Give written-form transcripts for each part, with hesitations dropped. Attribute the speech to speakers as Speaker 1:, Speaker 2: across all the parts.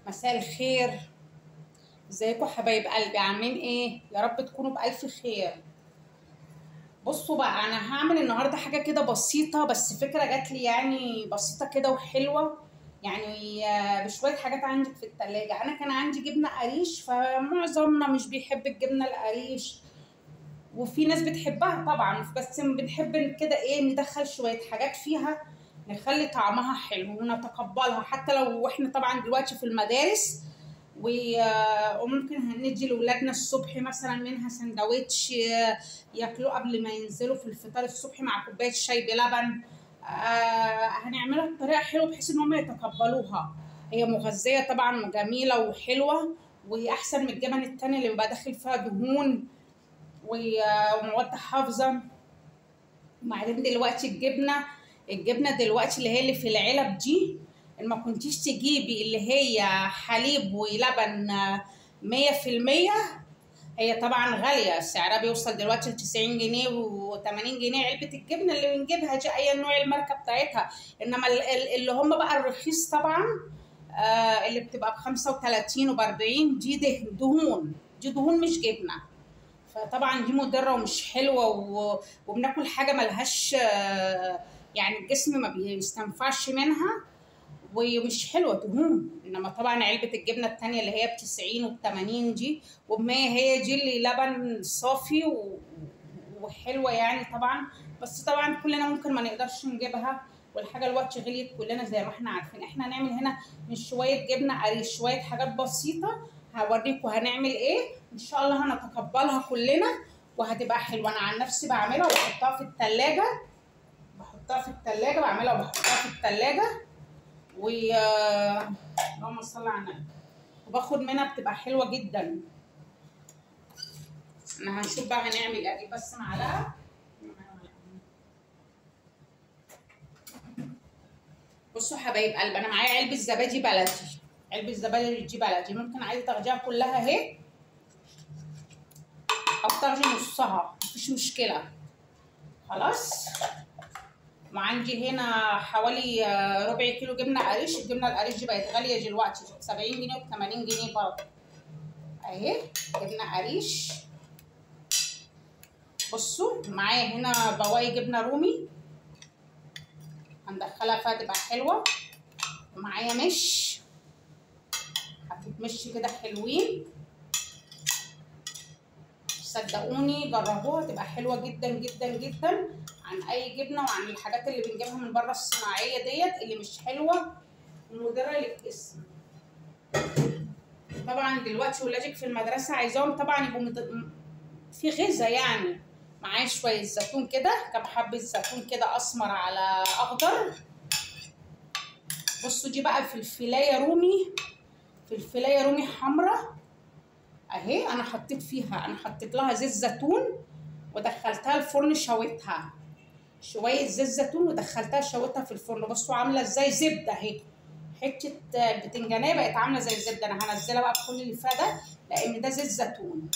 Speaker 1: مساء الخير. ازيكم حبايب قلبي؟ عاملين ايه؟ يا رب تكونوا بألف خير. بصوا بقى، انا هعمل النهارده حاجه كده بسيطه، بس فكره جات لي يعني بسيطه كده وحلوه. يعني بشويه حاجات عندك في التلاجة. انا كان عندي جبنه قريش، فمعظمنا مش بيحب الجبنه القريش، وفي ناس بتحبها طبعا، بس بنحب كده ايه، ندخل شويه حاجات فيها نخلي طعمها حلو ونتقبلها، حتى لو احنا طبعا دلوقتي في المدارس. وممكن هندي لاولادنا الصبح مثلا منها سندوتش ياكلوه قبل ما ينزلوا في الفطار الصبح مع كوبايه شاي بلبن. هنعملها بطريقه حلوه بحيث ان هم يتقبلوها. هي مغذيه طبعا وجميله وحلوه، واحسن من الجبن التانية اللي بيبقى داخل فيها دهون ومواد حافظه. وبعدين دلوقتي الجبنه دلوقتي اللي في العلب دي، ما كنتيش تجيبي اللي هي حليب ولبن 100%. هي طبعا غاليه، سعرها بيوصل دلوقتي ل 90 جنيه و80 جنيه علبه الجبنه اللي بنجيبها دي، اي نوع الماركه بتاعتها. انما اللي هم بقى الرخيص طبعا، اللي بتبقى ب 35 وب 40 دي دهون، دي دهون مش جبنه. فطبعا دي مضره ومش حلوه، وبناكل حاجه ملهاش يعني الجسم ما بيستنفعش منها، ومش حلوه دهون. انما طبعا علبه الجبنه التانية اللي هي ب 90 وب 80 دي وب 100، هي دي اللي لبن صافي وحلوه يعني طبعا. بس طبعا كلنا ممكن ما نقدرش نجيبها، والحاجه الوقت غليت كلنا زي ما احنا عارفين. احنا هنعمل هنا من شويه جبنه قريش شويه حاجات بسيطه، هوريكم هنعمل ايه ان شاء الله، هنتقبلها كلنا وهتبقى حلوه. انا عن نفسي بعملها وبحطها في التلاجة، بعملها وبحطها في التلاجة، و اللهم صل على النبي، وباخد منها بتبقى حلوه جدا. انا هنشوف بقى هنعمل ايه. اجيب بس معلقه. بصوا حبايب قلب، انا معايا علبه زبادي بلدي. علبه زبادي دي بلدي، ممكن عايزه تاخديها كلها اهي او تاخدي نصها، مفيش مشكله. خلاص. وعندي هنا حوالي ربع كيلو جبنه قريش. الجبنه القريش دي بقت غاليه دلوقتي، 70 جنيه و 80 جنيه برضه اهي جبنه قريش. بصوا معايا هنا بواقي جبنه رومي، هندخلها فيها تبقى حلوه. ومعايا مش حبه مش كده حلوين، صدقوني جربوها تبقى حلوه جدا جدا جدا عن اي جبنه وعن الحاجات اللي بنجيبها من بره الصناعيه ديت اللي مش حلوه ومضره للجسم. طبعا دلوقتي ولادك في المدرسه عايزاهم طبعا يبقوا في غذاء يعني. معايا شويه زيتون كده، كام حبه زيتون كده اسمر على اخضر. بصوا دي بقى فلفلايه رومي حمراء اهي. انا حطيت لها زيت زيتون ودخلتها الفرن، شويتها شويه زيت زيتون ودخلتها شويتها في الفرن. بصوا عامله ازاي زبده اهي، حته البتنجانيه بقت عامله زي الزبده. انا هنزلها بقى بكل اللي فيها ده لان ده زيت زيتون.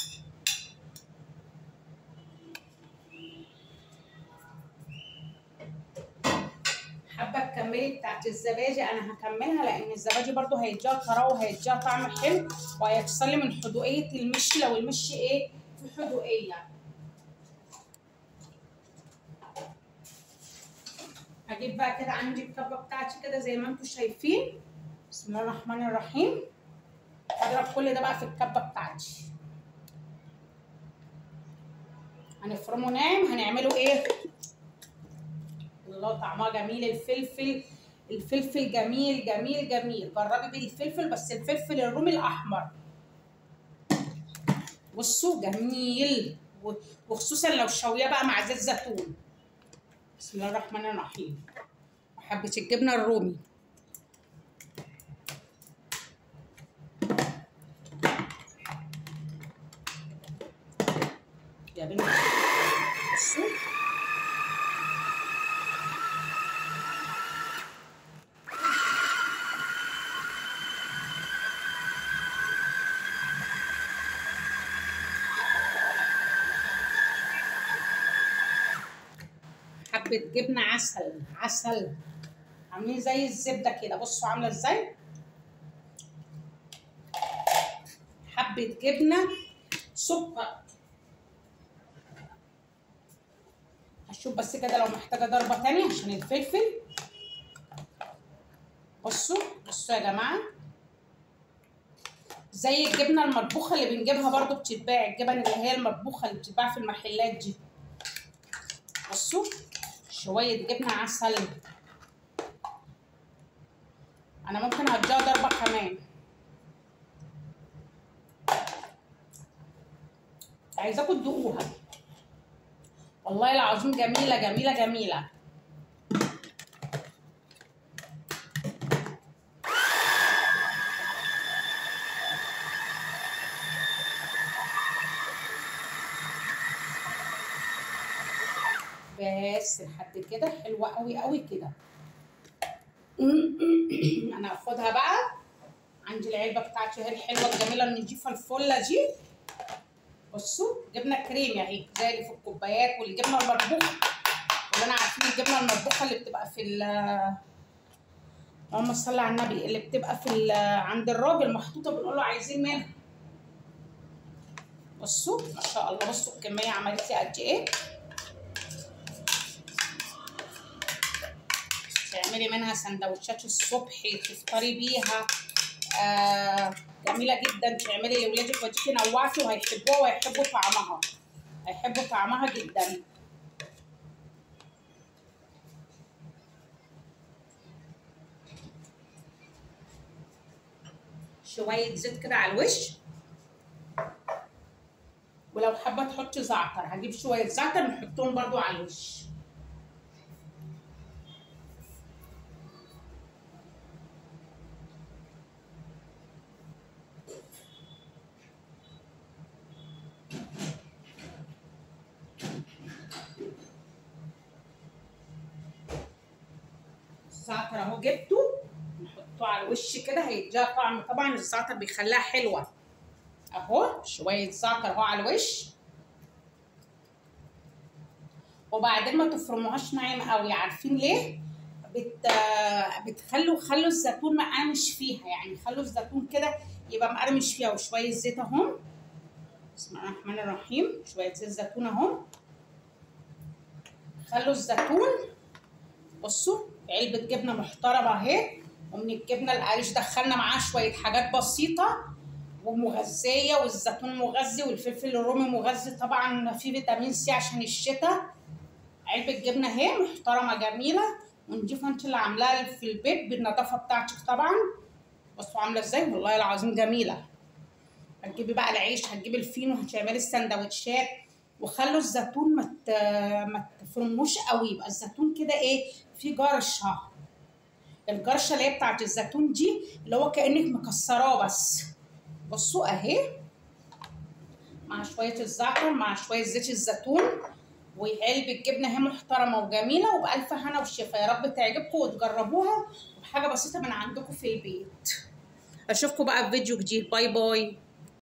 Speaker 1: حابه تكملي بتاعت الزبادي؟ انا هكملها لان الزبادي برضو هيديها طراوه وهيديها طعم حلو، وهيفصل من حدوقيه المشي لو المشي ايه في حدوقيه. هجيب بقى كده عندي الكبه بتاعتي كده زي ما انتم شايفين. بسم الله الرحمن الرحيم. هضرب كل ده بقى في الكبه بتاعتي. هنفرمه ناعم. هنعمله ايه؟ الله طعمها جميل. الفلفل جميل جميل جميل. جربي بالفلفل، بس الفلفل الرومي الاحمر. بصوا جميل، وخصوصا لو شويه بقى مع زيت زيتون. بسم الله الرحمن الرحيم. وحبه الجبنه الرومي. يا بنتي بصوا حبه جبنه عسل عاملين زي الزبده كده. بصوا عامله ازاي. حبه جبنه، سكر. هشوف بس كده لو محتاجه ضربه تانية عشان الفلفل. بصوا يا جماعه، زي الجبنه المطبوخه اللي بنجيبها برضو بتتباع، الجبن اللي هي المطبوخه اللي بتتباع في المحلات دي. بصوا شويه جبنه عسل. انا ممكن اديها ضربه كمان. عايزاكم تدوقوها، والله العظيم جميله جميله جميله. بس لحد كده حلوه قوي قوي كده. انا هاخدها بقى. عندي العلبه بتاعتي اهي الحلوه الجميله النضيفه الفله دي. بصوا جبنه كريمي اهي زي اللي في الكوبايات، والجبنه المطبوخه كلنا عارفين الجبنه المطبوخه اللي بتبقى في اللهم صل على النبي، اللي بتبقى في عند الراجل محطوطه بنقول له عايزين منها. بصوا ما شاء الله، بصوا الكميه عملت لي قد ايه. تعملي منها سندوتشات الصبح تفطري بيها، جميله جدا. تعملي لاولادك وديكي نوعتي وهيحبوها وهيحبوا طعمها، هيحبوا طعمها جدا. شويه زيت كده على الوش، ولو حابه تحطي زعتر هجيب شويه زعتر نحطهم برضو على الوش. الزعتر اهو جبته نحطه على الوش كده هيديها طعم. طبعا الزعتر بيخليها حلوه اهو. شويه زعتر اهو على الوش، وبعدين ما تفرموهاش ناعم قوي. عارفين ليه؟ خلوا الزيتون مقرمش فيها، يعني خلوا الزيتون كده يبقى مقرمش فيها. وشويه زيت اهو، بسم الله الرحمن الرحيم، شويه زيت زيتون اهو. خلوا الزيتون. بصوا علبه جبنه محترمه اهي، ومن الجبنه القريش دخلنا معاها شويه حاجات بسيطه ومغذيه، والزيتون مغذي والفلفل الرومي مغذي طبعا، فيه فيتامين سي عشان الشتاء. علبه جبنه اهي محترمه جميله ونضيفه، انت اللي عاملاها في البيت بالنظافه بتاعتك طبعا. بصوا عامله ازاي، والله العظيم جميله. هتجيبي بقى العيش، هتجيبي الفينو، هتعملي السندوتشات. وخلوا الزيتون ما تفرموش قوي، يبقى الزيتون كده ايه، في جرشه. الجرشه اللي هي بتاعت الزيتون دي اللي هو كانك مكسراه بس. بصوا اهي، مع شويه الزعتر مع شويه زيت الزيتون وعلبه جبنه اهي محترمه وجميله وبالف هنا وشفا. يا رب تعجبكم وتجربوها، وبحاجه بسيطه من عندكم في البيت. اشوفكم بقى في فيديو جديد. باي باي.